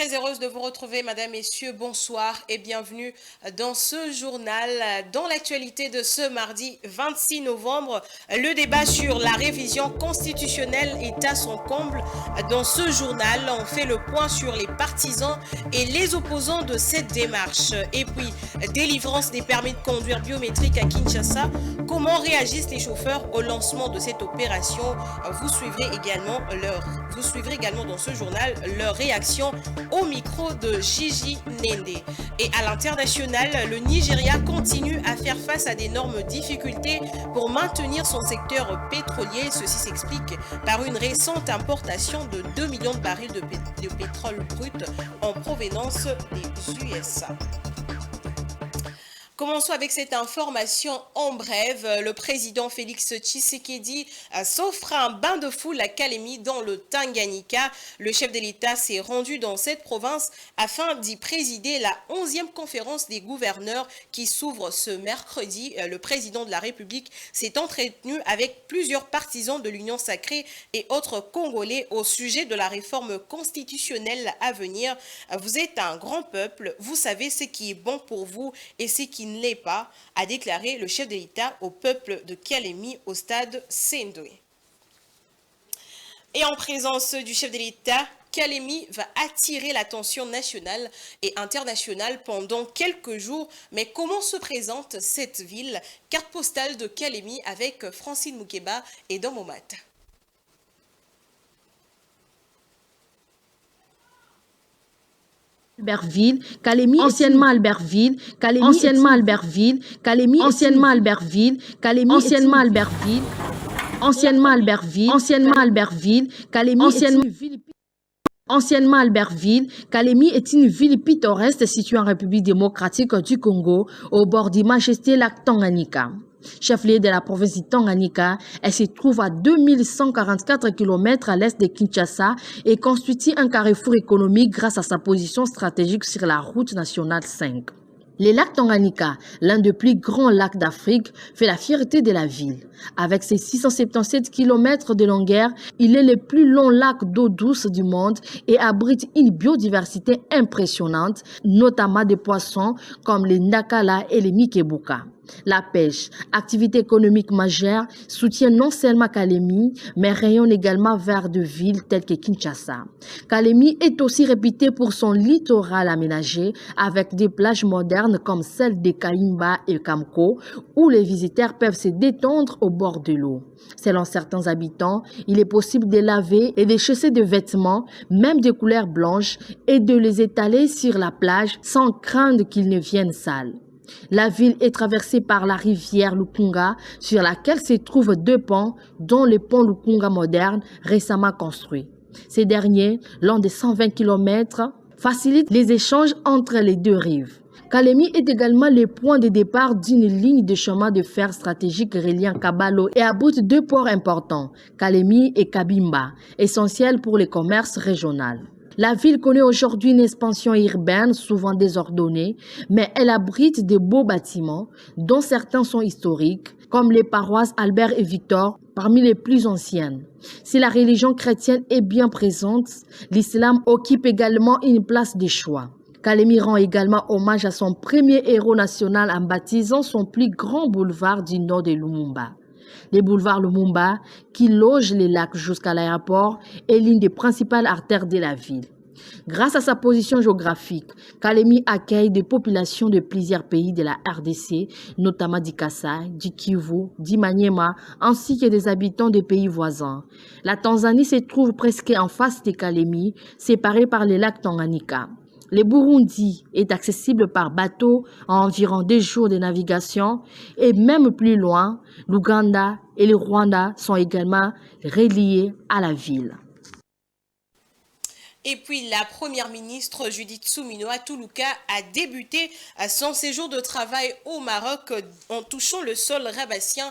très heureuse de vous retrouver, mesdames, messieurs. Bonsoir et bienvenue dans ce journal. Dans l'actualité de ce mardi 26 novembre, le débat sur la révision constitutionnelle est à son comble. Dans ce journal, on fait le point sur les partisans et les opposants de cette démarche. Et puis, délivrance des permis de conduire biométriques à Kinshasa. Comment réagissent les chauffeurs au lancement de cette opération? Vous suivrez également dans ce journal leur réaction au micro de Gigi Nende. Et à l'international, le Nigeria continue à faire face à d'énormes difficultés pour maintenir son secteur pétrolier. Ceci s'explique par une récente importation de 2 millions de barils de pétrole brut en provenance des USA. Commençons avec cette information en bref. Le président Félix Tshisekedi s'offre un bain de foule à Kalemi dans le Tanganyika. Le chef de l'État s'est rendu dans cette province afin d'y présider la 11e conférence des gouverneurs qui s'ouvre ce mercredi. Le président de la République s'est entretenu avec plusieurs partisans de l'Union sacrée et autres Congolais au sujet de la réforme constitutionnelle à venir. Vous êtes un grand peuple, vous savez ce qui est bon pour vous et ce qui ne l'est pas, a déclaré le chef de l'État au peuple de Kalemi au stade Sendwe. Et en présence du chef de l'État, Kalemi va attirer l'attention nationale et internationale pendant quelques jours. Mais comment se présente cette ville? Carte postale de Kalemi avec Francine Moukeba et Domomat. Albertville, Kalemi, anciennement Albertville, Kalemi, anciennement Albertville, Kalemi, anciennement Albertville, Kalemi, anciennement Albertville, anciennement Albertville, anciennement Albertville, Kalemi, anciennement Albertville, Kalemi est une ville pittoresque située en République démocratique du Congo, au bord du majestueux lac Tanganyika. Chef-lieu de la province du Tanganyika, elle se trouve à 2144 km à l'est de Kinshasa et constitue un carrefour économique grâce à sa position stratégique sur la route nationale 5. Le lac Tanganyika, l'un des plus grands lacs d'Afrique, fait la fierté de la ville. Avec ses 677 km de longueur, il est le plus long lac d'eau douce du monde et abrite une biodiversité impressionnante, notamment des poissons comme les Nakala et les Mikebuka. La pêche, activité économique majeure, soutient non seulement Kalemi, mais rayonne également vers de villes telles que Kinshasa. Kalemi est aussi réputée pour son littoral aménagé, avec des plages modernes comme celles de Kaimba et Kamko, où les visiteurs peuvent se détendre au bord de l'eau. Selon certains habitants, il est possible de laver et de chausser des vêtements, même de couleur blanche, et de les étaler sur la plage sans craindre qu'ils ne viennent sales. La ville est traversée par la rivière Lukunga, sur laquelle se trouvent deux ponts, dont le pont Lukunga moderne, récemment construit. Ces derniers, long de 120 km, facilitent les échanges entre les deux rives. Kalemi est également le point de départ d'une ligne de chemin de fer stratégique reliant Kabalo et abrite deux ports importants, Kalemi et Kabimba, essentiels pour le commerce régional. La ville connaît aujourd'hui une expansion urbaine souvent désordonnée, mais elle abrite de beaux bâtiments, dont certains sont historiques, comme les paroisses Albert et Victor, parmi les plus anciennes. Si la religion chrétienne est bien présente, l'islam occupe également une place de choix. Kalemi rend également hommage à son premier héros national en baptisant son plus grand boulevard du nord de Lumumba. Le boulevard Lumumba, qui loge les lacs jusqu'à l'aéroport, est l'une des principales artères de la ville. Grâce à sa position géographique, Kalemi accueille des populations de plusieurs pays de la RDC, notamment du Kasaï, du Kivu, du Maniema, ainsi que des habitants des pays voisins. La Tanzanie se trouve presque en face de Kalemi, séparée par le lac Tanganyika. Le Burundi est accessible par bateau en environ 2 jours de navigation et même plus loin, l'Ouganda et le Rwanda sont également reliés à la ville. Et puis, la première ministre Judith Suminwa Tuluka a débuté son séjour de travail au Maroc en touchant le sol rabassien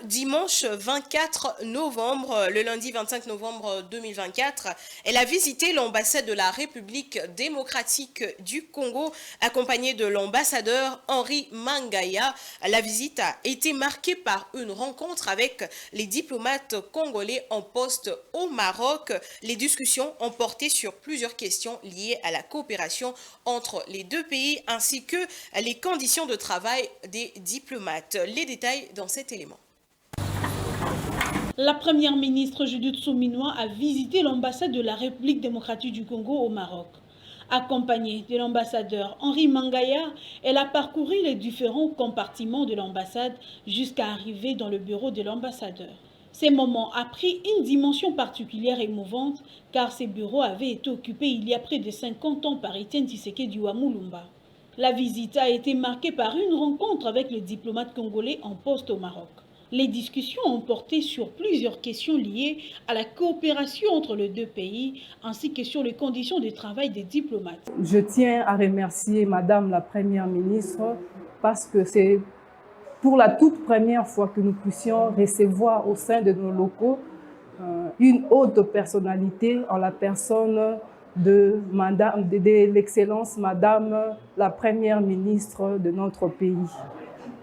dimanche 24 novembre, le lundi 25 novembre 2024. Elle a visité l'ambassade de la République démocratique du Congo, accompagnée de l'ambassadeur Henri Mangaya. La visite a été marquée par une rencontre avec les diplomates congolais en poste au Maroc. Les discussions ont porté porté sur plusieurs questions liées à la coopération entre les deux pays ainsi que les conditions de travail des diplomates. Les détails dans cet élément. La première ministre Judith Suminwa a visité l'ambassade de la République démocratique du Congo au Maroc. Accompagnée de l'ambassadeur Henri Mangaya, elle a parcouru les différents compartiments de l'ambassade jusqu'à arriver dans le bureau de l'ambassadeur. Ces moments ont pris une dimension particulière et émouvante car ces bureaux avaient été occupés il y a près de 50 ans par Etienne Tshisekedi Wamulumba. La visite a été marquée par une rencontre avec les diplomates congolais en poste au Maroc. Les discussions ont porté sur plusieurs questions liées à la coopération entre les deux pays, ainsi que sur les conditions de travail des diplomates. Je tiens à remercier Madame la Première ministre parce que c'est pour la toute première fois que nous puissions recevoir au sein de nos locaux une haute personnalité en la personne de l'excellence Madame la Première ministre de notre pays.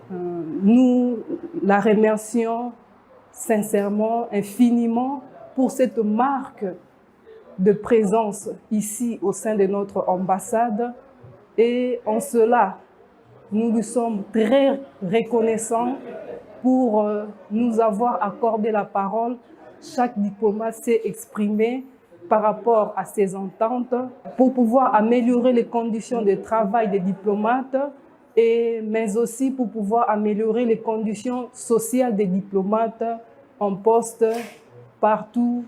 Nous la remercions sincèrement, infiniment pour cette marque de présence ici au sein de notre ambassade et en cela, nous lui sommes très reconnaissants pour nous avoir accordé la parole. Chaque diplomate s'est exprimé par rapport à ses ententes pour pouvoir améliorer les conditions de travail des diplomates mais aussi pour pouvoir améliorer les conditions sociales des diplomates en poste partout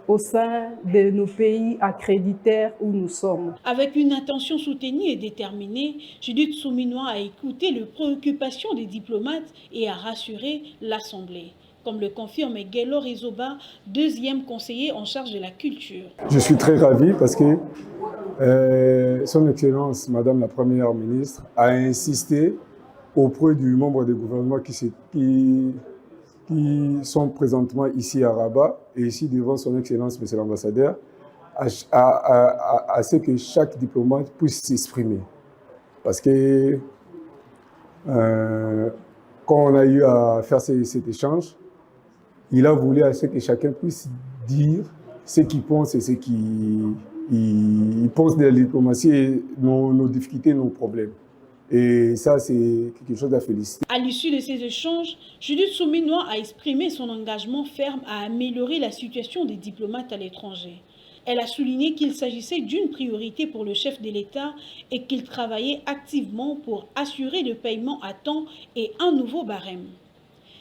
au sein de nos pays accréditaires où nous sommes. Avec une intention soutenue et déterminée, Judith Suminwa a écouté les préoccupations des diplomates et a rassuré l'Assemblée, comme le confirme Guelo Rizoba, deuxième conseiller en charge de la culture. Je suis très ravi parce que Son Excellence, Madame la Première ministre, a insisté auprès du membre du gouvernement qui sont présentement ici à Rabat et ici devant Son Excellence, Monsieur l'Ambassadeur, à ce que chaque diplomate puisse s'exprimer. Parce que quand on a eu à faire cet échange, il a voulu à ce que chacun puisse dire ce qu'il pense et ce qu'il pense de la diplomatie et nos difficultés, nos problèmes. Et ça, c'est quelque chose à féliciter. À l'issue de ces échanges, Judith Suminwa a exprimé son engagement ferme à améliorer la situation des diplomates à l'étranger. Elle a souligné qu'il s'agissait d'une priorité pour le chef de l'État et qu'il travaillait activement pour assurer le paiement à temps et un nouveau barème.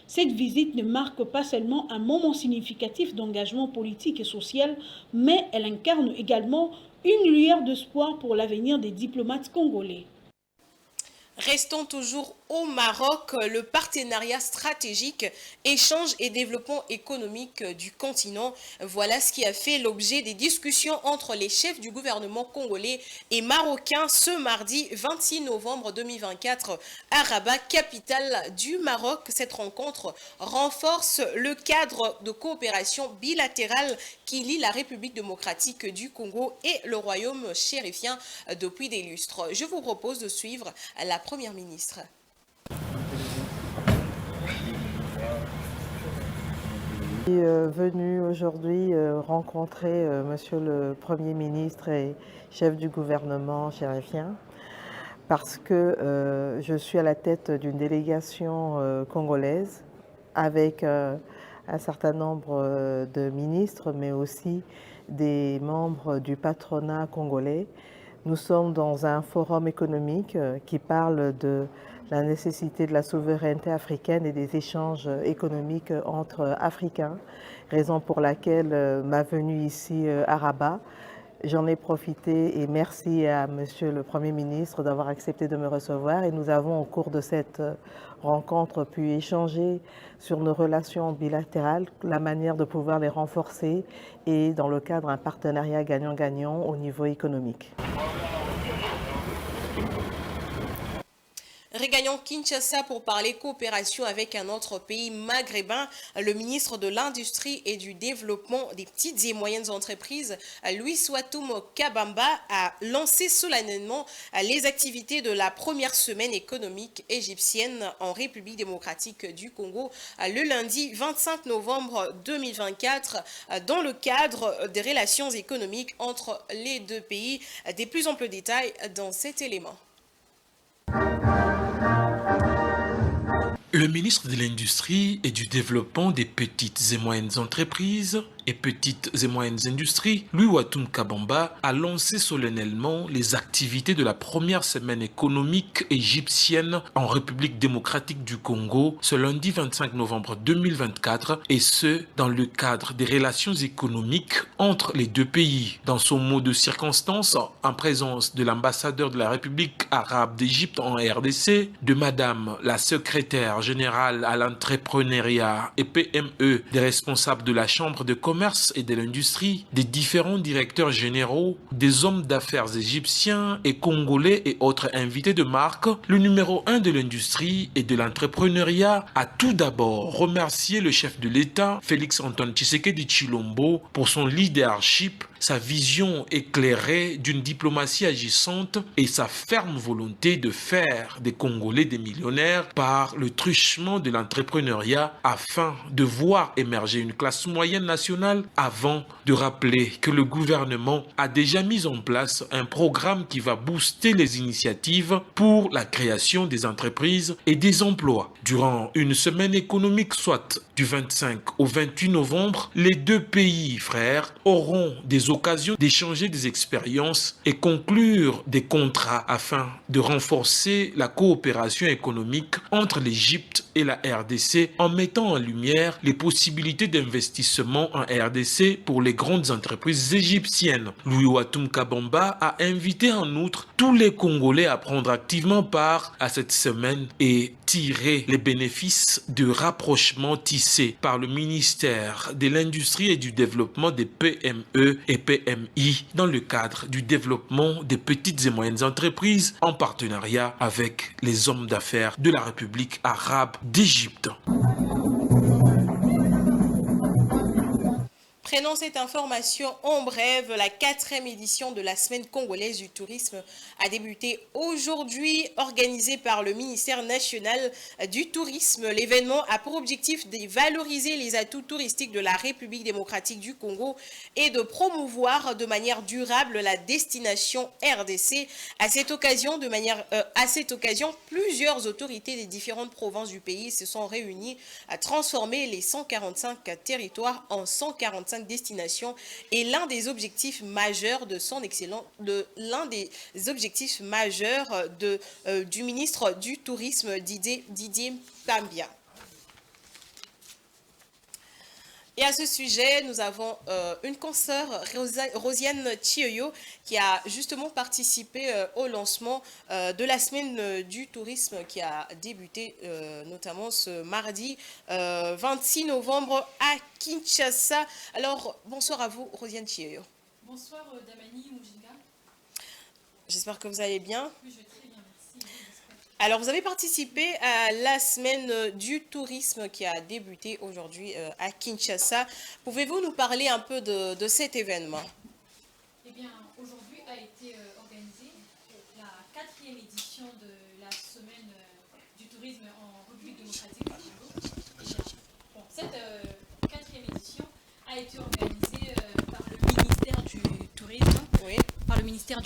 Cette visite ne marque pas seulement un moment significatif d'engagement politique et social, mais elle incarne également une lueur d'espoir pour l'avenir des diplomates congolais. Restons toujours au Maroc, le partenariat stratégique, échange et développement économique du continent. Voilà ce qui a fait l'objet des discussions entre les chefs du gouvernement congolais et marocain ce mardi 26 novembre 2024 à Rabat, capitale du Maroc. Cette rencontre renforce le cadre de coopération bilatérale qui lie la République démocratique du Congo et le royaume chérifien depuis des lustres. Je vous propose de suivre la Première ministre. Je suis venu aujourd'hui rencontrer Monsieur le Premier ministre et chef du gouvernement chérifien parce que je suis à la tête d'une délégation congolaise avec un certain nombre de ministres, mais aussi des membres du patronat congolais. Nous sommes dans un forum économique qui parle de la nécessité de la souveraineté africaine et des échanges économiques entre Africains, raison pour laquelle ma venue ici à Rabat. J'en ai profité et merci à Monsieur le Premier ministre d'avoir accepté de me recevoir et nous avons au cours de cette rencontre pu échanger sur nos relations bilatérales, la manière de pouvoir les renforcer et dans le cadre d'un partenariat gagnant-gagnant au niveau économique. Regagnons Kinshasa pour parler coopération avec un autre pays maghrébin. Le ministre de l'Industrie et du Développement des petites et moyennes entreprises, Louis Ouatoum Kabamba, a lancé solennellement les activités de la première semaine économique égyptienne en République démocratique du Congo le lundi 25 novembre 2024 dans le cadre des relations économiques entre les deux pays. Des plus amples détails dans cet élément. Le ministre de l'Industrie et du Développement des petites et moyennes entreprises et petites et moyennes industries, Louis Ouatoum Kabamba, a lancé solennellement les activités de la première semaine économique égyptienne en République démocratique du Congo ce lundi 25 novembre 2024 et ce, dans le cadre des relations économiques entre les deux pays. Dans son mot de circonstance, en présence de l'ambassadeur de la République arabe d'Égypte en RDC, de Madame la secrétaire générale à l'entrepreneuriat et PME, des responsables de la Chambre de commerce et de l'industrie, des différents directeurs généraux, des hommes d'affaires égyptiens et congolais et autres invités de marque, le numéro 1 de l'industrie et de l'entrepreneuriat a tout d'abord remercié le chef de l'État, Félix-Antoine Tshisekedi Tshilombo, pour son leadership, sa vision éclairée d'une diplomatie agissante et sa ferme volonté de faire des Congolais des millionnaires par le truchement de l'entrepreneuriat afin de voir émerger une classe moyenne nationale, avant de rappeler que le gouvernement a déjà mis en place un programme qui va booster les initiatives pour la création des entreprises et des emplois. Durant une semaine économique, soit du 25 au 28 novembre, les deux pays frères auront des occasions d'échanger des expériences et conclure des contrats afin de renforcer la coopération économique entre l'Égypte et la RDC en mettant en lumière les possibilités d'investissement en RDC pour les grandes entreprises égyptiennes. Louis Ouatoum Kabamba a invité en outre tous les Congolais à prendre activement part à cette semaine et tirer les bénéfices de rapprochement tissé par le ministère de l'Industrie et du Développement des PME et PMI dans le cadre du développement des petites et moyennes entreprises en partenariat avec les hommes d'affaires de la République arabe d'Égypte. Prenons cette information en bref. La 4e édition de la Semaine congolaise du tourisme a débuté aujourd'hui, organisée par le ministère national du tourisme. L'événement a pour objectif de valoriser les atouts touristiques de la République démocratique du Congo et de promouvoir de manière durable la destination RDC. À cette occasion, plusieurs autorités des différentes provinces du pays se sont réunies à transformer les 145 territoires en 145 destinations et l'un des objectifs majeurs de du ministre du Tourisme Didier Pambia. Et à ce sujet, nous avons une consoeur, Rosiane Chioyo, qui a justement participé au lancement de la semaine du tourisme qui a débuté notamment ce mardi 26 novembre à Kinshasa. Alors, bonsoir à vous, Rosiane Chioyo. Bonsoir, Damani Moujinga. J'espère que vous allez bien. Oui, je vais très bien, merci. Alors, vous avez participé à la semaine du tourisme qui a débuté aujourd'hui à Kinshasa. Pouvez-vous nous parler un peu de cet événement? Eh bien, aujourd'hui a été organisée la 4e édition de la semaine du tourisme en République démocratique du Congo. Cette 4e édition a été organisée par le ministère du Tourisme, Oui. par le ministère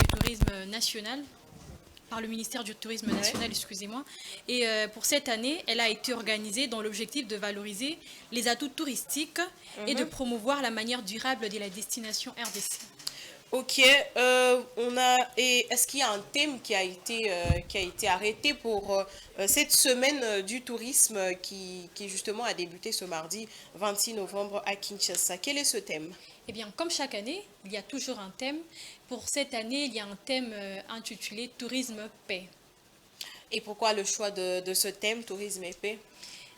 du Tourisme national. Excusez-moi. Et pour cette année, elle a été organisée dans l'objectif de valoriser les atouts touristiques et de promouvoir la manière durable de la destination RDC. Ok, est-ce qu'il y a un thème qui a été arrêté pour cette semaine du tourisme qui justement a débuté ce mardi 26 novembre à Kinshasa? Quel est ce thème? Eh bien, comme chaque année, il y a toujours un thème. Pour cette année, il y a un thème intitulé Tourisme Paix. Et pourquoi le choix de ce thème, Tourisme et Paix?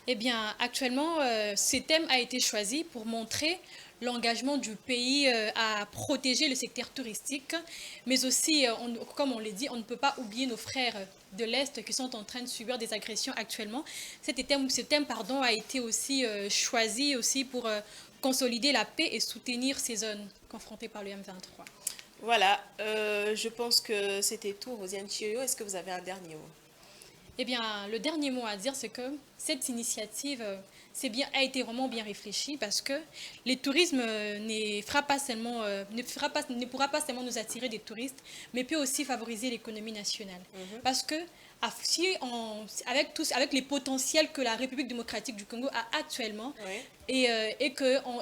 Eh bien, actuellement, ce thème a été choisi pour montrer l'engagement du pays à protéger le secteur touristique, mais aussi, comme on l'a dit, on ne peut pas oublier nos frères de l'Est qui sont en train de subir des agressions actuellement. Ce thème a été aussi choisi aussi pour consolider la paix et soutenir ces zones confrontées par le M23. Voilà, je pense que c'était tout, Rosiane Chioyo. Est-ce que vous avez un dernier mot? Eh bien, le dernier mot à dire, c'est que cette initiative a été vraiment bien réfléchie parce que le tourisme ne pourra pas seulement nous attirer des touristes, mais peut aussi favoriser l'économie nationale. Parce que avec les potentiels que la République démocratique du Congo a actuellement, et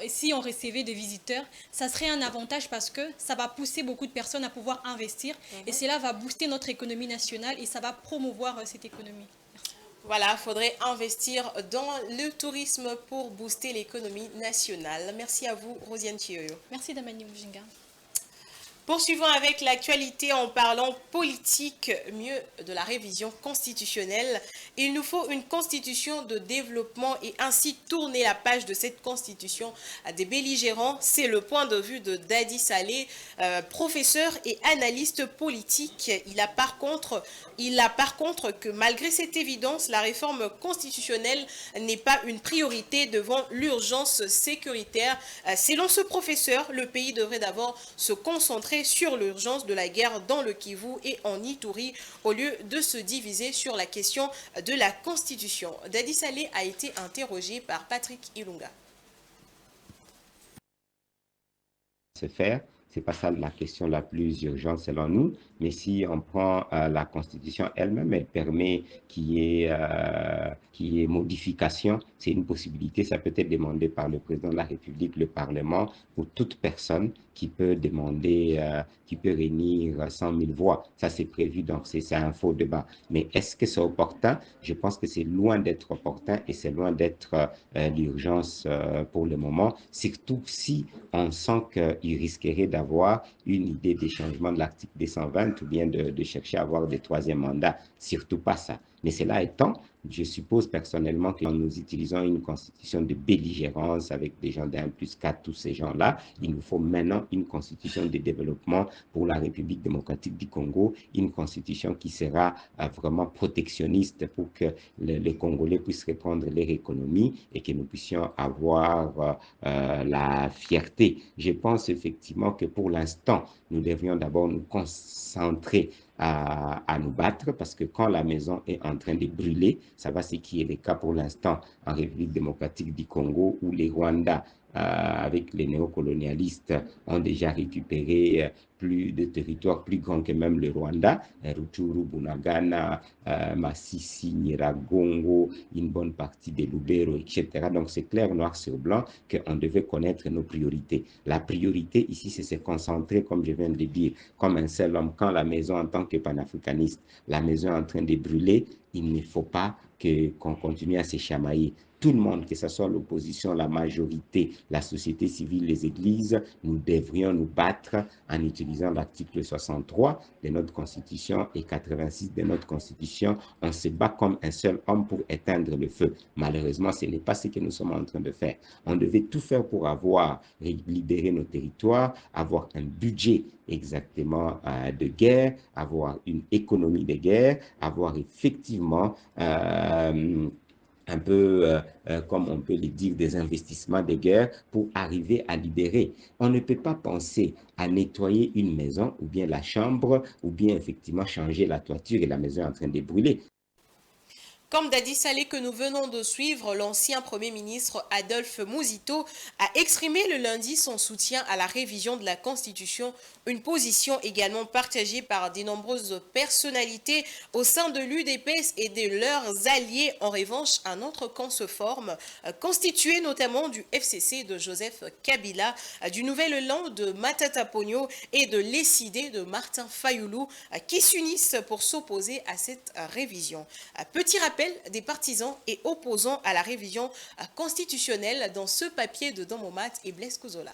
si on recevait des visiteurs, ça serait un avantage parce que ça va pousser beaucoup de personnes à pouvoir investir et cela va booster notre économie nationale et ça va promouvoir cette économie. Merci. Voilà, il faudrait investir dans le tourisme pour booster l'économie nationale. Merci à vous, Rosiane Chioyo. Merci, Damani Mujinga. Poursuivons avec l'actualité en parlant politique, mieux de la révision constitutionnelle. Il nous faut une constitution de développement et ainsi tourner la page de cette constitution à des belligérants. C'est le point de vue de Dadi Saleh, professeur et analyste politique. Il a par contre que malgré cette évidence, la réforme constitutionnelle n'est pas une priorité devant l'urgence sécuritaire. Selon ce professeur, le pays devrait d'abord se concentrer sur l'urgence de la guerre dans le Kivu et en Ituri au lieu de se diviser sur la question de la Constitution. Dadi Saleh a été interrogé par Patrick Ilunga. Se faire, c'est pas ça la question la plus urgente selon nous, mais si on prend la Constitution elle-même, elle permet qu'il y ait modification, c'est une possibilité, ça peut être demandé par le président de la République, le Parlement, ou toute personne qui peut demander, qui peut réunir 100 000 voix. Ça, c'est prévu, donc c'est un faux débat. Mais est-ce que c'est opportun? Je pense que c'est loin d'être opportun et c'est loin d'être l'urgence pour le moment, surtout si on sent qu'il risquerait d'avoir une idée des changements de l'article 220 ou bien de chercher à avoir des troisièmes mandats. Surtout pas ça. Mais cela étant, je suppose personnellement que nous utilisons une constitution de belligérance avec des gens d'1+4, tous ces gens-là. Il nous faut maintenant une constitution de développement pour la République démocratique du Congo, une constitution qui sera vraiment protectionniste pour que les Congolais puissent reprendre leur économie et que nous puissions avoir la fierté. Je pense effectivement que pour l'instant, nous devrions d'abord nous concentrer à nous battre parce que quand la maison est en train de brûler, ça va ce qui est le cas pour l'instant en République démocratique du Congo où les Rwandais avec les néocolonialistes ont déjà récupéré plus de territoires plus grands que même le Rwanda, Rutshuru, Bunagana, Masisi, Nyiragongo, une bonne partie de Lubero, etc. Donc c'est clair, noir sur blanc, qu'on devait connaître nos priorités. La priorité ici, c'est se concentrer, comme je viens de le dire, comme un seul homme. Quand la maison, en tant que panafricaniste, la maison est en train de brûler, il ne faut pas qu'on continue à se chamailler. Tout le monde, que ce soit l'opposition, la majorité, la société civile, les églises, nous devrions nous battre en utilisant l'article 63 de notre Constitution et 86 de notre Constitution. On se bat comme un seul homme pour éteindre le feu. Malheureusement, ce n'est pas ce que nous sommes en train de faire. On devait tout faire pour avoir libéré nos territoires, avoir un budget exactement de guerre, avoir une économie de guerre, avoir effectivement un peu, comme on peut le dire, des investissements de guerre pour arriver à libérer. On ne peut pas penser à nettoyer une maison ou bien la chambre ou bien effectivement changer la toiture et la maison est en train de brûler. Comme Dadi Saleh que nous venons de suivre, l'ancien Premier ministre Adolphe Muzito a exprimé le lundi son soutien à la révision de la Constitution, une position également partagée par de nombreuses personnalités au sein de l'UDPS et de leurs alliés. En revanche, un autre camp se forme, constitué notamment du FCC de Joseph Kabila, du Nouvel Élan de Matata Ponyo et de l'ECD de Martin Fayoulou, qui s'unissent pour s'opposer à cette révision. Petit rappel des partisans et opposants à la révision constitutionnelle dans ce papier de Domomat et Blaise Kouzola.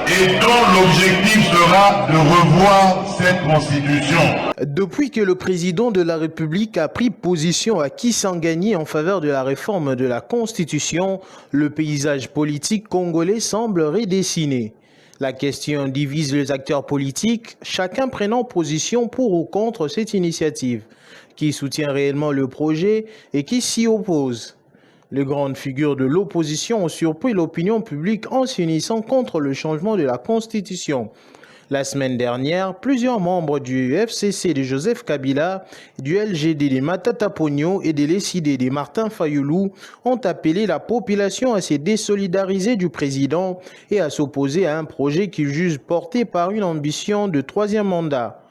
et dont l'objectif sera de revoir cette constitution. Depuis que le président de la République a pris position à Kisangani en faveur de la réforme de la Constitution, le paysage politique congolais semble redessiné. La question divise les acteurs politiques, chacun prenant position pour ou contre cette initiative. Qui soutient réellement le projet et qui s'y oppose? Les grandes figures de l'opposition ont surpris l'opinion publique en s'unissant contre le changement de la Constitution. La semaine dernière, plusieurs membres du FCC de Joseph Kabila, du LGD de Matata Ponyo et de l'ECD de Martin Fayoulou ont appelé la population à se désolidariser du président et à s'opposer à un projet qu'ils jugent porté par une ambition de 3e mandat.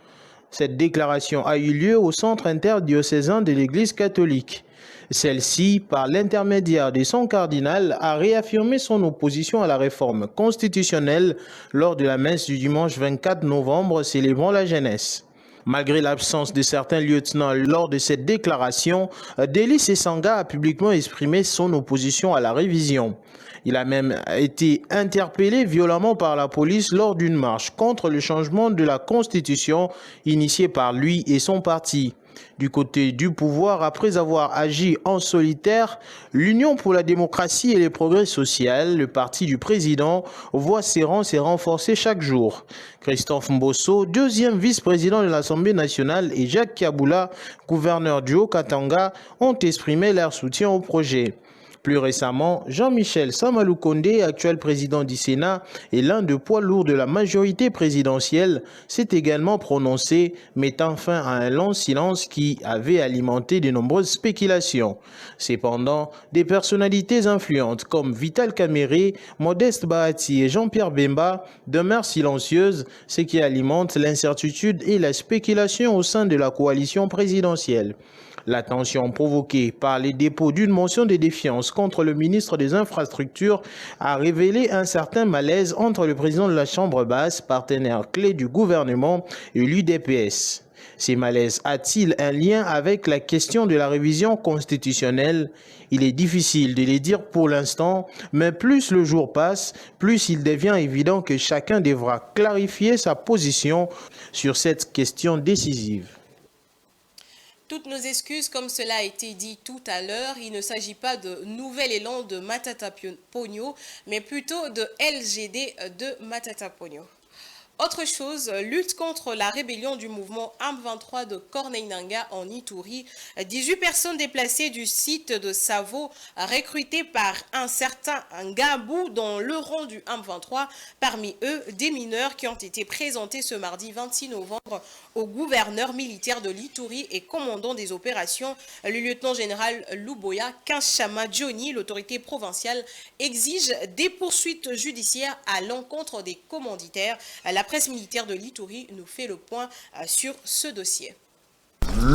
Cette déclaration a eu lieu au centre interdiocésain de l'Église catholique. Celle-ci, par l'intermédiaire de son cardinal, a réaffirmé son opposition à la réforme constitutionnelle lors de la messe du dimanche 24 novembre célébrant la jeunesse. Malgré l'absence de certains lieutenants lors de cette déclaration, Delis Esanga a publiquement exprimé son opposition à la révision. Il a même été interpellé violemment par la police lors d'une marche contre le changement de la Constitution initiée par lui et son parti. Du côté du pouvoir, après avoir agi en solitaire, l'Union pour la démocratie et les progrès social, le parti du président, voit ses rangs se renforcer chaque jour. Christophe Mbosso, 2e vice-président de l'Assemblée nationale, et Jacques Kiaboula, gouverneur du Haut-Katanga, ont exprimé leur soutien au projet. Plus récemment, Jean-Michel Samaloukonde, actuel président du Sénat et l'un des poids lourds de la majorité présidentielle, s'est également prononcé, mettant fin à un long silence qui avait alimenté de nombreuses spéculations. Cependant, des personnalités influentes comme Vital Kamere, Modeste Bahati et Jean-Pierre Bemba demeurent silencieuses, ce qui alimente l'incertitude et la spéculation au sein de la coalition présidentielle. La tension provoquée par les dépôts d'une motion de défiance contre le ministre des Infrastructures a révélé un certain malaise entre le président de la Chambre basse, partenaire clé du gouvernement, et l'UDPS. Ces malaises a-t-il un lien avec la question de la révision constitutionnelle? Il est difficile de les dire pour l'instant, mais plus le jour passe, plus il devient évident que chacun devra clarifier sa position sur cette question décisive. Toutes nos excuses, comme cela a été dit tout à l'heure, il ne s'agit pas de nouvel élan de Matata Ponyo, mais plutôt de LGD de Matata Ponyo. Autre chose, lutte contre la rébellion du mouvement AM23 de Corneille Nangaa en Ituri. 18 personnes déplacées du site de Savo, recrutées par un certain Ngabou dans le rang du AM23. Parmi eux, des mineurs qui ont été présentés ce mardi 26 novembre au gouverneur militaire de l'Ituri et commandant des opérations, le lieutenant-général Luboya Kinshama Johnny. L'autorité provinciale exige des poursuites judiciaires à l'encontre des commanditaires. La presse militaire de l'Ituri nous fait le point sur ce dossier.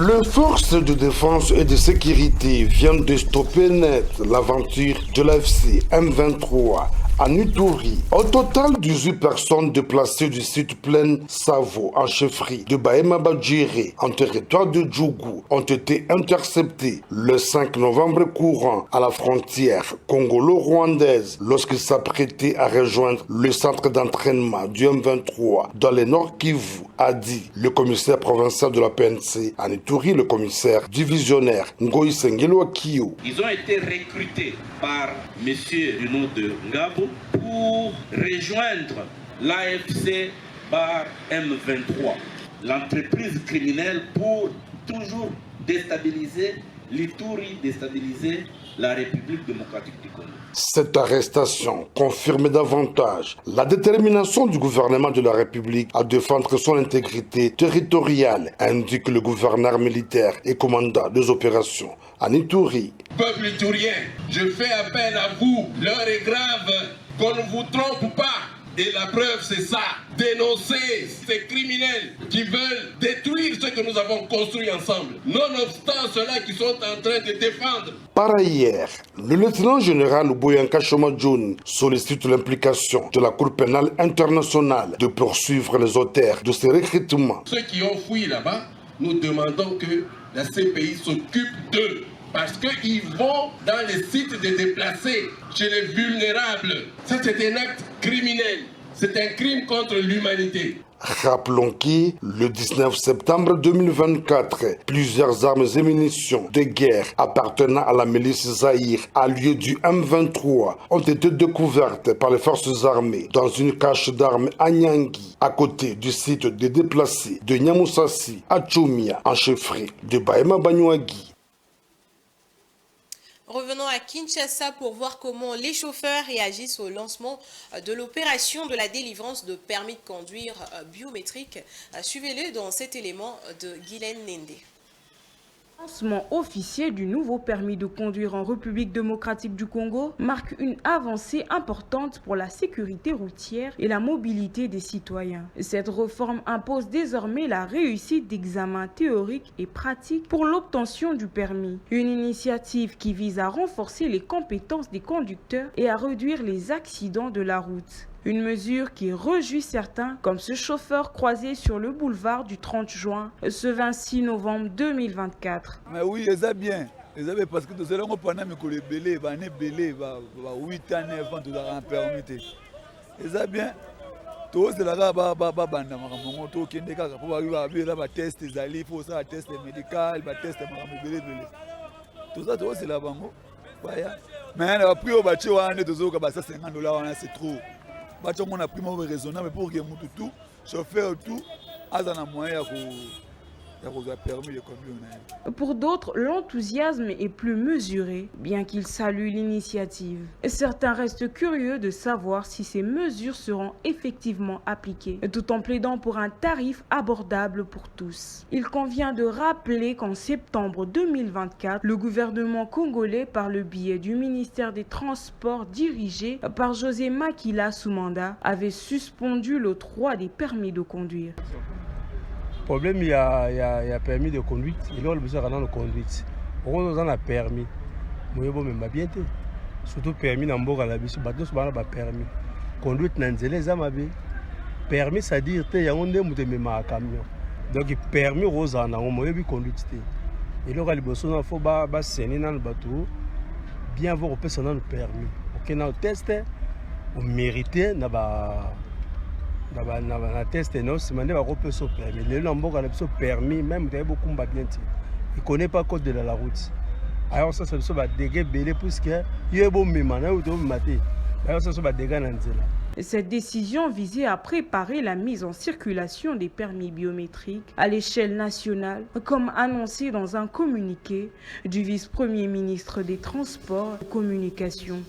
Les forces de défense et de sécurité viennent de stopper net l'aventure de l'AFC M23 en Ituri. Au total, 18 personnes déplacées du site plein Savo en chefferie de Bahema Badjiri en territoire de Djougou ont été interceptées le 5 novembre courant à la frontière congolo-rwandaise lorsqu'ils s'apprêtaient à rejoindre le centre d'entraînement du M23 dans le Nord Kivu, a dit le commissaire provincial de la PNC en Ituri, le commissaire divisionnaire Ngoï Sengelo Akio. Ils ont été recrutés par monsieur du nom de Ngabou pour rejoindre l'AFC bar M23, l'entreprise criminelle pour toujours déstabiliser l'Ituri, déstabiliser la République démocratique du Congo. Cette arrestation confirme davantage la détermination du gouvernement de la République à défendre son intégrité territoriale, indique le gouverneur militaire et commandant des opérations en Ituri. Peuple iturien, je fais appel à vous. L'heure est grave, qu'on ne vous trompe pas. Et la preuve, c'est ça. Dénoncer ces criminels qui veulent détruire ce que nous avons construit ensemble. Nonobstant ceux-là qui sont en train de défendre. Par ailleurs, le lieutenant-général Boyanka Chomadjoun sollicite l'implication de la Cour pénale internationale de poursuivre les auteurs de ces recrutements. Ceux qui ont fui là-bas, nous demandons que la CPI s'occupe d'eux. Parce qu'ils vont dans les sites de déplacés, chez les vulnérables. Ça, c'est un acte criminel. C'est un crime contre l'humanité. Rappelons que le 19 septembre 2024, plusieurs armes et munitions de guerre appartenant à la milice Zaïre à lieu du M23 ont été découvertes par les forces armées dans une cache d'armes à Nyangui, à côté du site des déplacés de Nyamoussassi à Tchoumia, en chefferie de Bahema Banyuagui. Revenons à Kinshasa pour voir comment les chauffeurs réagissent au lancement de l'opération de la délivrance de permis de conduire biométriques. Suivez-le dans cet élément de Guylaine Nende. Le lancement officiel du nouveau permis de conduire en République démocratique du Congo marque une avancée importante pour la sécurité routière et la mobilité des citoyens. Cette réforme impose désormais la réussite d'examens théoriques et pratiques pour l'obtention du permis. Une initiative qui vise à renforcer les compétences des conducteurs et à réduire les accidents de la route. Une mesure qui réjouit certains, comme ce chauffeur croisé sur le boulevard du 30 juin, ce 26 novembre 2024. Mais oui, c'est bien. C'est parce que nous allons pendant mes belé, 8 ans, 9 ans, tout a permis. C'est bien. Tout c'est là banda makambo to kende kaka pour arriver à la test des alliés, faut ça test médical, test belé. Tout ça c'est là bango. Mais on a pris au bâti on est toujours que ça $50 c'est trop. On a pris mon raisonnable pour que tout chauffeur tout a un moyen permis de conduire. Pour d'autres, l'enthousiasme est plus mesuré, bien qu'ils saluent l'initiative. Certains restent curieux de savoir si ces mesures seront effectivement appliquées, tout en plaidant pour un tarif abordable pour tous. Il convient de rappeler qu'en septembre 2024, le gouvernement congolais, par le biais du ministère des Transports dirigé par José Makila Soumanda, avait suspendu l'octroi des permis de conduire. Le problème, il y a permis de conduite, il y a besoin de conduite. On a permis, surtout permis dans le la biche, permis. Conduite dans les permis, c'est-à-dire qu'il y a un camion. Donc, permis aux gens, on a conduite. Et là, il y a besoin de saigner dans le bateau, bien voir au personnel permis. Ok, on teste, on mérite, na test non c'est mandé va repérer son permis les lambos a le permis même il beaucoup bien il connaît pas code de la route alors ça va dégager belé puisque il est bon même na ou maté alors ça va dégager dans nzela. Cette décision visait à préparer la mise en circulation des permis biométriques à l'échelle nationale, comme annoncé dans un communiqué du vice-premier ministre des Transports et Communications.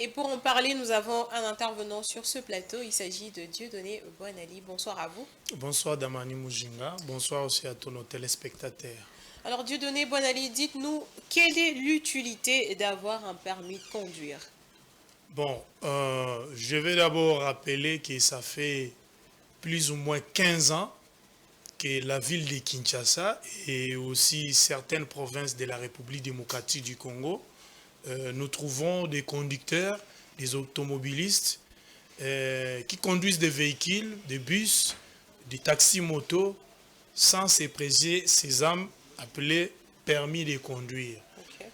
Et pour en parler, nous avons un intervenant sur ce plateau. Il s'agit de Dieudonné Boanali. Bonsoir à vous. Bonsoir Damani Mujinga. Bonsoir aussi à tous nos téléspectateurs. Alors Dieudonné Boanali, dites-nous, quelle est l'utilité d'avoir un permis de conduire? Bon, je vais d'abord rappeler que ça fait plus ou moins 15 ans que la ville de Kinshasa et aussi certaines provinces de la République démocratique du Congo nous trouvons des conducteurs, des automobilistes qui conduisent des véhicules, des bus, des taxis-motos sans se préser ces armes appelées permis de conduire. Okay.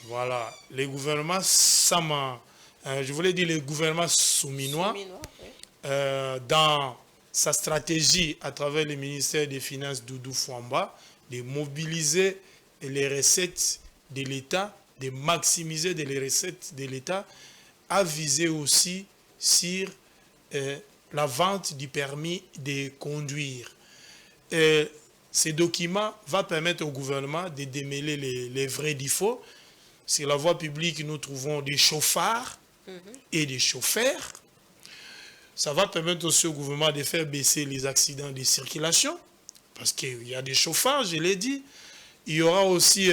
Voilà, les gouvernements, je voulais dire les gouvernements souminois, oui. Dans sa stratégie à travers le ministère des Finances Doudou Fouamba, de mobiliser les recettes de l'État, de maximiser les recettes de l'État, a visé aussi sur la vente du permis de conduire. Ces documents vont permettre au gouvernement de démêler les vrais défauts. Sur la voie publique, nous trouvons des chauffards et des chauffeurs. Ça va permettre aussi au gouvernement de faire baisser les accidents de circulation, parce qu'il y a des chauffards, je l'ai dit. Il y aura aussi...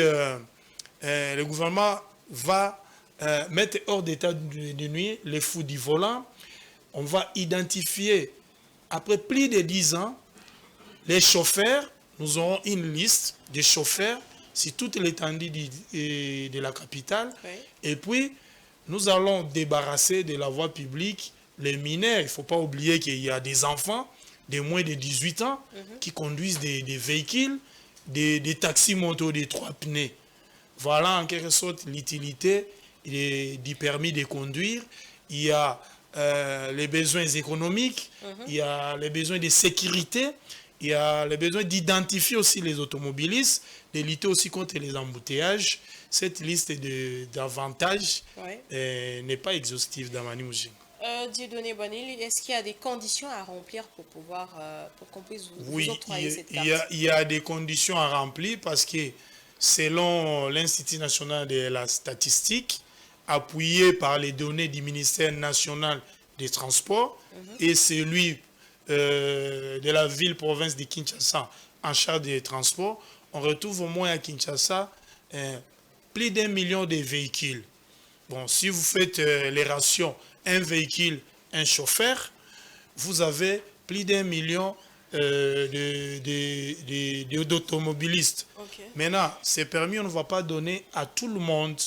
le gouvernement va mettre hors d'état de nuit les fous du volant. On va identifier, après plus de 10 ans, les chauffeurs. Nous aurons une liste des chauffeurs sur toute l'étendue de la capitale. Oui. Et puis, nous allons débarrasser de la voie publique les mineurs. Il ne faut pas oublier qu'il y a des enfants de moins de 18 ans qui conduisent des véhicules, des taxis-motos de 3 pneus. Voilà en quelque sorte l'utilité du permis de conduire. Il y a les besoins économiques, il y a les besoins de sécurité, il y a les besoins d'identifier aussi les automobilistes, de lutter aussi contre les embouteillages. Cette liste d'avantages n'est pas exhaustive dans Mani Mouzinga. Dieudonné Bonil, est-ce qu'il y a des conditions à remplir pour pouvoir, pour qu'on puisse vous octroyer cette carte? Il y a des conditions à remplir parce que selon l'Institut national de la statistique, appuyé par les données du ministère national des Transports et celui de la ville-province de Kinshasa en charge des transports, on retrouve au moins à Kinshasa plus d'1 million de véhicules. Bon, si vous faites les rations, un véhicule, un chauffeur, vous avez plus d'1 million d'automobilistes. Maintenant, ces permis, on ne va pas donner à tout le monde.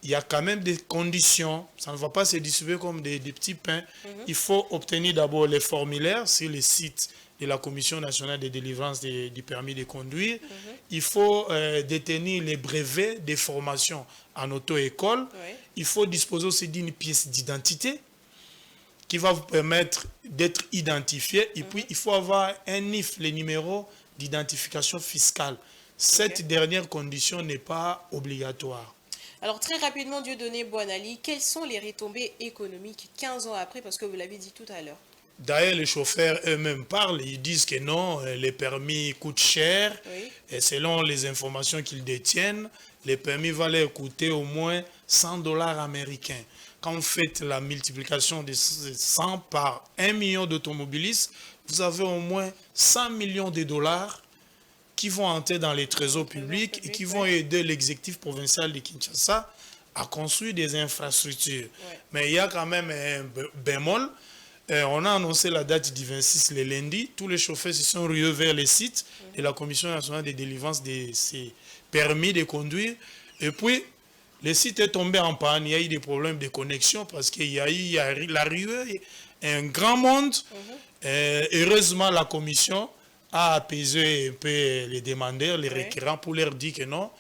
Il y a quand même des conditions. Ça ne va pas se distribuer comme des petits pains. Il faut obtenir d'abord les formulaires sur le site de la Commission nationale de délivrance du permis de conduire. Il faut détenir les brevets des formations en auto-école. Il faut disposer aussi d'une pièce d'identité qui va vous permettre d'être identifié. Et puis, il faut avoir un NIF, le numéro d'identification fiscale. Cette dernière condition n'est pas obligatoire. Alors, très rapidement, Dieudonné Boanali, quelles sont les retombées économiques 15 ans après, parce que vous l'avez dit tout à l'heure? D'ailleurs, les chauffeurs eux-mêmes parlent, ils disent que non, les permis coûtent cher. Et selon les informations qu'ils détiennent, les permis vont leur coûter au moins 100 $ américains. Quand vous faites la multiplication de 100 par 1 million d'automobilistes, vous avez au moins 100 millions de dollars qui vont entrer dans les trésors publics et qui vont aider l'exécutif provincial de Kinshasa à construire des infrastructures. Mais il y a quand même un bémol. On a annoncé la date du 26 le lundi. Tous les chauffeurs se sont rués vers les sites de la Commission nationale de délivrance de ces permis de conduire. Et puis, le site est tombé en panne. Il y a eu des problèmes de connexion parce qu'il y a eu la ruée, un grand monde. Heureusement, la Commission a apaisé un peu les demandeurs, les requérants, pour leur dire que non,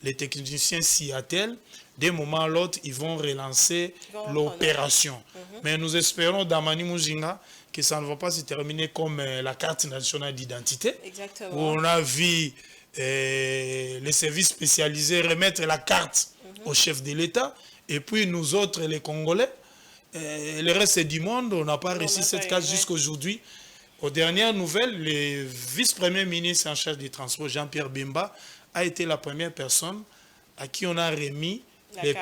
les techniciens s'y attellent. D'un moment à l'autre, ils vont relancer l'opération. Mais nous espérons dans Mani Mouzinga que ça ne va pas se terminer comme la carte nationale d'identité, où on a vu les services spécialisés remettre la carte au chef de l'État, et puis nous autres, les Congolais, le reste du monde, on n'a pas reçu cette carte jusqu'aujourd'hui. Aux dernières nouvelles, le vice-premier ministre en charge des transports, Jean-Pierre Bemba, a été la première personne à qui on a remis les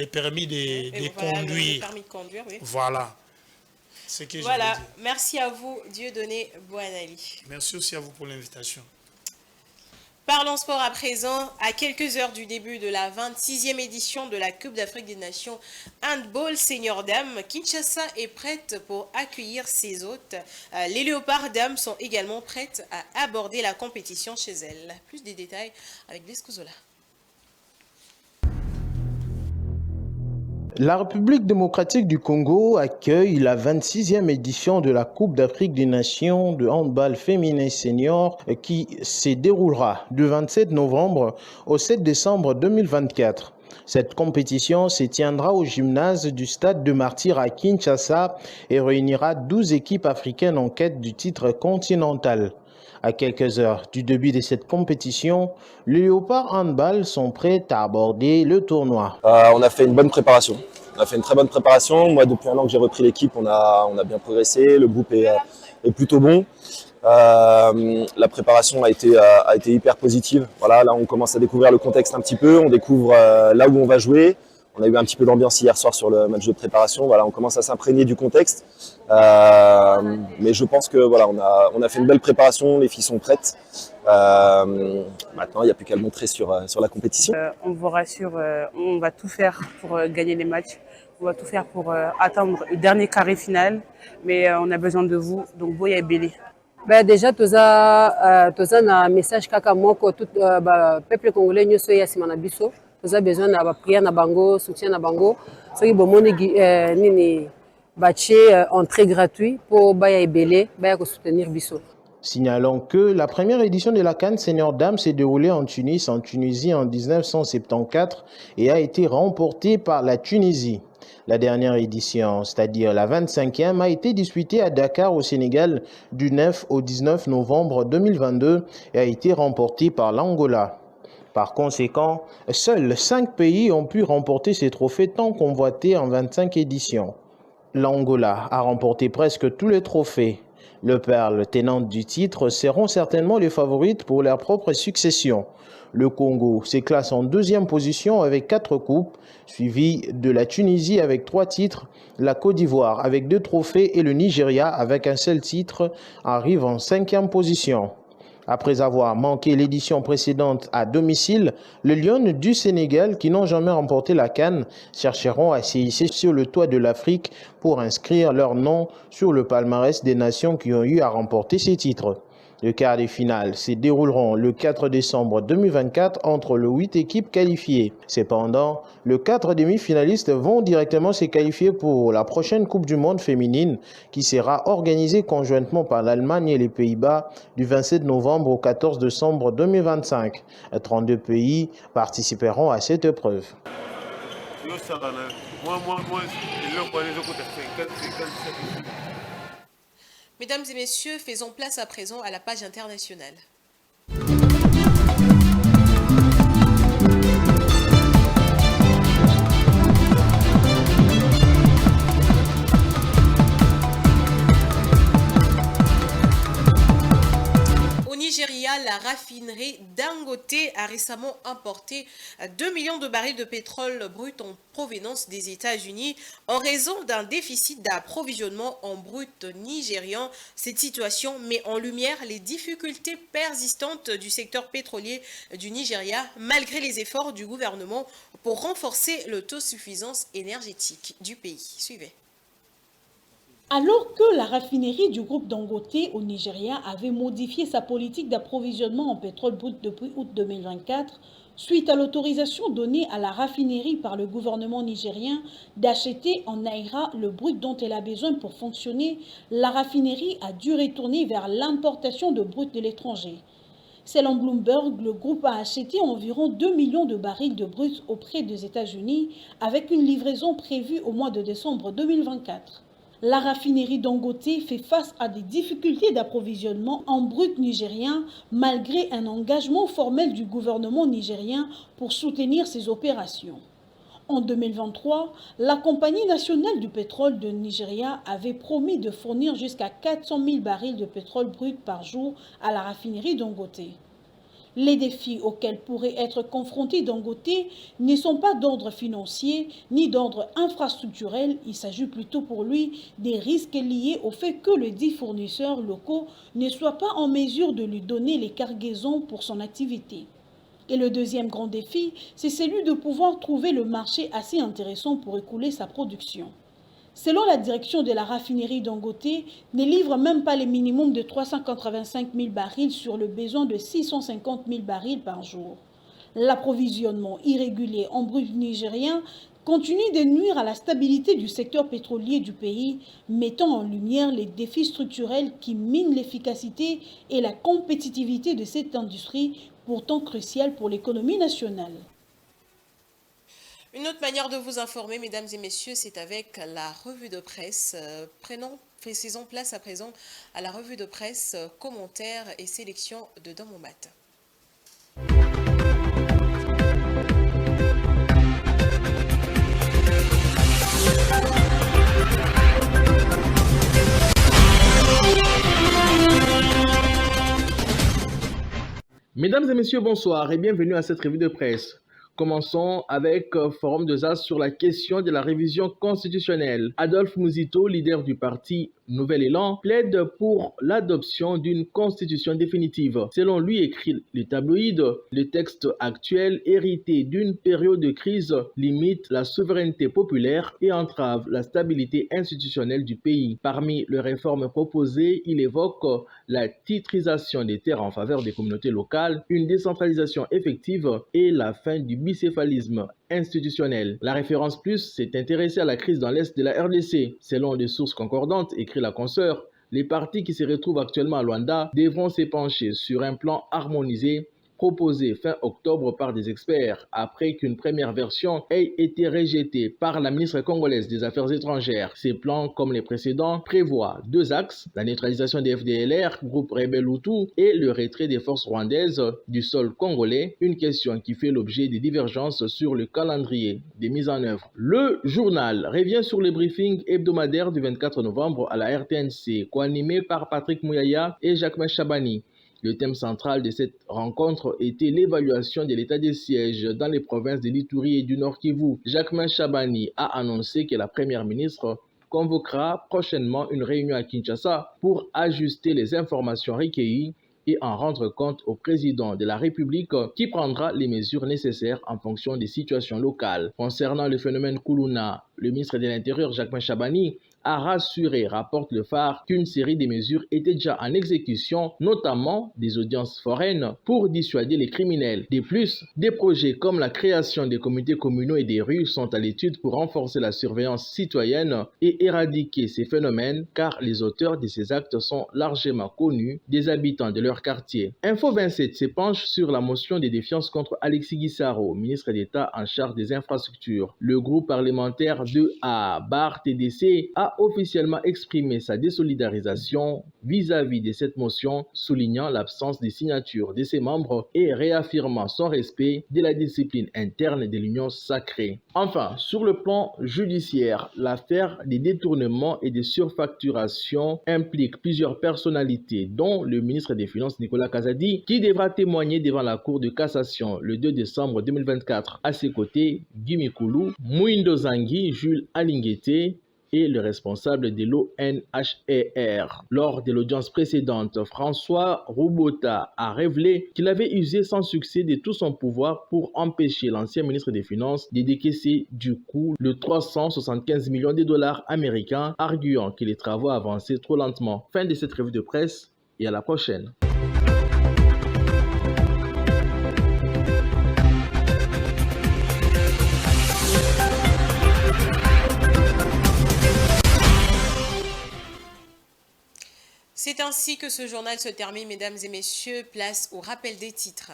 permis de conduire. Le permis de conduire, oui. Voilà. Ce que voilà. Merci à vous, Dieudonné Boanali. Merci aussi à vous pour l'invitation. Parlons sport à présent. À quelques heures du début de la 26e édition de la Coupe d'Afrique des Nations Handball Senior Dames, Kinshasa est prête pour accueillir ses hôtes. Les Léopards Dames sont également prêtes à aborder la compétition chez elles. Plus de détails avec Descouzola. La République démocratique du Congo accueille la 26e édition de la Coupe d'Afrique des Nations de handball féminin senior qui se déroulera du 27 novembre au 7 décembre 2024. Cette compétition se tiendra au gymnase du Stade de Martyrs à Kinshasa et réunira 12 équipes africaines en quête du titre continental. À quelques heures du début de cette compétition, les Léopards Handball sont prêts à aborder le tournoi. On a fait une bonne préparation. On a fait une très bonne préparation. Moi, depuis un an que j'ai repris l'équipe, on a bien progressé. Le groupe est plutôt bon. La préparation a été hyper positive. Voilà, là, on commence à découvrir le contexte un petit peu. On découvre là où on va jouer. On a eu un petit peu d'ambiance hier soir sur le match de préparation. Voilà, on commence à s'imprégner du contexte. Mais je pense que voilà, on a fait une belle préparation. Les filles sont prêtes. Maintenant, il n'y a plus qu'à le montrer sur la compétition. On vous rassure, on va tout faire pour gagner les matchs. On va tout faire pour atteindre le dernier carré final. Mais on a besoin de vous. Donc, Boya et Bélé. Déjà, toza un message kaka moko tout peuple congolais nyoso ya simana biso. Toza besoin na ba prière na bango, soutien na bango. Soki bomoni nini bache entrée gratuit pour baya ebele, baya ko soutenir biso. Signalons que la première édition de la CAN Senior Dames s'est déroulée en Tunisie en 1974 et a été remportée par la Tunisie. La dernière édition, c'est-à-dire la 25e, a été disputée à Dakar au Sénégal du 9 au 19 novembre 2022 et a été remportée par l'Angola. Par conséquent, seuls 5 pays ont pu remporter ces trophées tant convoités en 25 éditions. L'Angola a remporté presque tous les trophées. Les perles tenantes du titre seront certainement les favorites pour leur propre succession. Le Congo se classe en deuxième position avec 4 coupes, suivi de la Tunisie avec 3 titres, la Côte d'Ivoire avec 2 trophées et le Nigeria avec un seul titre arrive en 5e position. Après avoir manqué l'édition précédente à domicile, les Lions du Sénégal, qui n'ont jamais remporté la CAN, chercheront à se hisser sur le toit de l'Afrique pour inscrire leur nom sur le palmarès des nations qui ont eu à remporter ces titres. Les quarts de finale se dérouleront le 4 décembre 2024 entre les 8 équipes qualifiées. Cependant, les 4 demi-finalistes vont directement se qualifier pour la prochaine Coupe du Monde féminine qui sera organisée conjointement par l'Allemagne et les Pays-Bas du 27 novembre au 14 décembre 2025. 32 pays participeront à cette épreuve. Mesdames et messieurs, faisons place à présent à la page internationale. Au Nigeria, la raffinerie Dangote a récemment importé 2 millions de barils de pétrole brut en provenance des États-Unis en raison d'un déficit d'approvisionnement en brut nigérian. Cette situation met en lumière les difficultés persistantes du secteur pétrolier du Nigeria malgré les efforts du gouvernement pour renforcer l'autosuffisance énergétique du pays. Suivez. Alors que la raffinerie du groupe Dangote au Nigeria avait modifié sa politique d'approvisionnement en pétrole brut depuis août 2024, suite à l'autorisation donnée à la raffinerie par le gouvernement nigérien d'acheter en naira le brut dont elle a besoin pour fonctionner, la raffinerie a dû retourner vers l'importation de brut de l'étranger. Selon Bloomberg, le groupe a acheté environ 2 millions de barils de brut auprès des États-Unis avec une livraison prévue au mois de décembre 2024. La raffinerie Dangote fait face à des difficultés d'approvisionnement en brut nigérien malgré un engagement formel du gouvernement nigérien pour soutenir ses opérations. En 2023, la Compagnie nationale du pétrole de Nigeria avait promis de fournir jusqu'à 400 000 barils de pétrole brut par jour à la raffinerie Dangote. Les défis auxquels pourrait être confronté Dangote ne sont pas d'ordre financier ni d'ordre infrastructurel. Il s'agit plutôt pour lui des risques liés au fait que les 10 fournisseurs locaux ne soient pas en mesure de lui donner les cargaisons pour son activité. Et le deuxième grand défi, c'est celui de pouvoir trouver le marché assez intéressant pour écouler sa production. Selon la direction de la raffinerie Dangote, ne livre même pas les minimums de 385 000 barils sur le besoin de 650 000 barils par jour. L'approvisionnement irrégulier en brut nigérien continue de nuire à la stabilité du secteur pétrolier du pays, mettant en lumière les défis structurels qui minent l'efficacité et la compétitivité de cette industrie, pourtant cruciale pour l'économie nationale. Une autre manière de vous informer, mesdames et messieurs, c'est avec la revue de presse. Faisons place à présent à la revue de presse, commentaires et sélection de Dans mon mat. Mesdames et messieurs, bonsoir et bienvenue à cette revue de presse. Commençons avec Forum des As sur la question de la révision constitutionnelle. Adolphe Mouzito, leader du parti Nouvel Élan, plaide pour l'adoption d'une constitution définitive. Selon lui, écrit le tabloïd, le texte actuel, hérité d'une période de crise, limite la souveraineté populaire et entrave la stabilité institutionnelle du pays. Parmi les réformes proposées, il évoque la titrisation des terres en faveur des communautés locales, une décentralisation effective et la fin du bicéphalisme institutionnel. La référence plus s'est intéressée à la crise dans l'Est de la RDC. Selon des sources concordantes, écrit la consoeur, les partis qui se retrouvent actuellement à Luanda devront s'épancher sur un plan harmonisé proposé fin octobre par des experts après qu'une première version ait été rejetée par la ministre congolaise des Affaires étrangères. Ces plans, comme les précédents, prévoient 2 axes, la neutralisation des FDLR, groupe rebelle Hutu, et le retrait des forces rwandaises du sol congolais, une question qui fait l'objet des divergences sur le calendrier des mises en œuvre. Le journal revient sur le briefing hebdomadaire du 24 novembre à la RTNC, co-animé par Patrick Mouyaya et Jacquemain Chabani. Le thème central de cette rencontre était l'évaluation de l'état des sièges dans les provinces de l'Ituri et du Nord Kivu. Jacquemain Chabani a annoncé que la première ministre convoquera prochainement une réunion à Kinshasa pour ajuster les informations recueillies et en rendre compte au président de la République qui prendra les mesures nécessaires en fonction des situations locales. Concernant le phénomène Kuluna, le ministre de l'Intérieur Jacquemain Chabani a rassuré, rapporte le Phare, qu'une série de mesures étaient déjà en exécution, notamment des audiences foraines pour dissuader les criminels. De plus, des projets comme la création des comités communaux et des rues sont à l'étude pour renforcer la surveillance citoyenne et éradiquer ces phénomènes, car les auteurs de ces actes sont largement connus des habitants de leur quartier. Info 27 s'épanche sur la motion de défiance contre Alexis Guissaro, ministre d'État en charge des infrastructures. Le groupe parlementaire 2A bar TDC a officiellement exprimé sa désolidarisation vis-à-vis de cette motion, soulignant l'absence de signature de ses membres et réaffirmant son respect de la discipline interne de l'Union sacrée. Enfin, sur le plan judiciaire, l'affaire des détournements et des surfacturations implique plusieurs personnalités, dont le ministre des Finances Nicolas Kazadi, qui devra témoigner devant la Cour de cassation le 2 décembre 2024. À ses côtés, Guy Mikulu, Mouindo Zangui, Jules Alinguete, et le responsable de l'ONHER. Lors de l'audience précédente, François Roubota a révélé qu'il avait usé sans succès de tout son pouvoir pour empêcher l'ancien ministre des Finances de décaisser du coup le 375 millions de dollars américains, arguant que les travaux avançaient trop lentement. Fin de cette revue de presse et à la prochaine. C'est ainsi que ce journal se termine, mesdames et messieurs. Place au rappel des titres.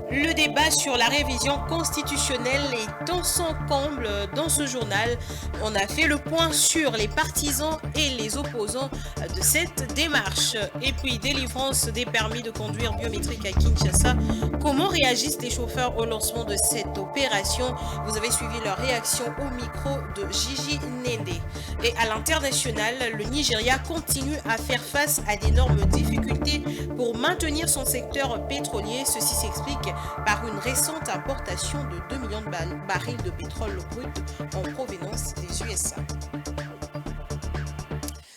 Le débat sur la révision constitutionnelle est en son comble dans ce journal. On a fait le point sur les partisans et les opposants de cette démarche. Et puis, délivrance des permis de conduire biométriques à Kinshasa. Comment réagissent les chauffeurs au lancement de cette opération? Vous avez suivi leur réaction au micro de Gigi Nende. Et à l'international, le Nigeria continue à faire face à d'énormes difficultés pour maintenir son secteur pétrolier. Ceci s'explique par une récente importation de 2 millions de barils de pétrole brut en provenance des USA.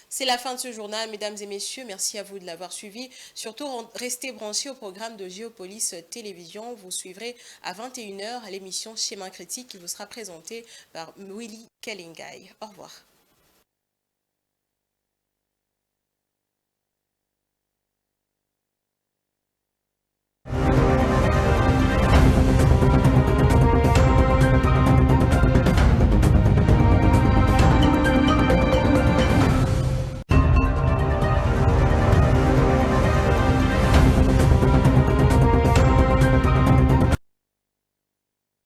C'est la fin de ce journal, mesdames et messieurs. Merci à vous de l'avoir suivi. Surtout, restez branchés au programme de Géopolis Télévision. Vous suivrez à 21h l'émission Schéma Critique qui vous sera présentée par Willy Kellingai. Au revoir.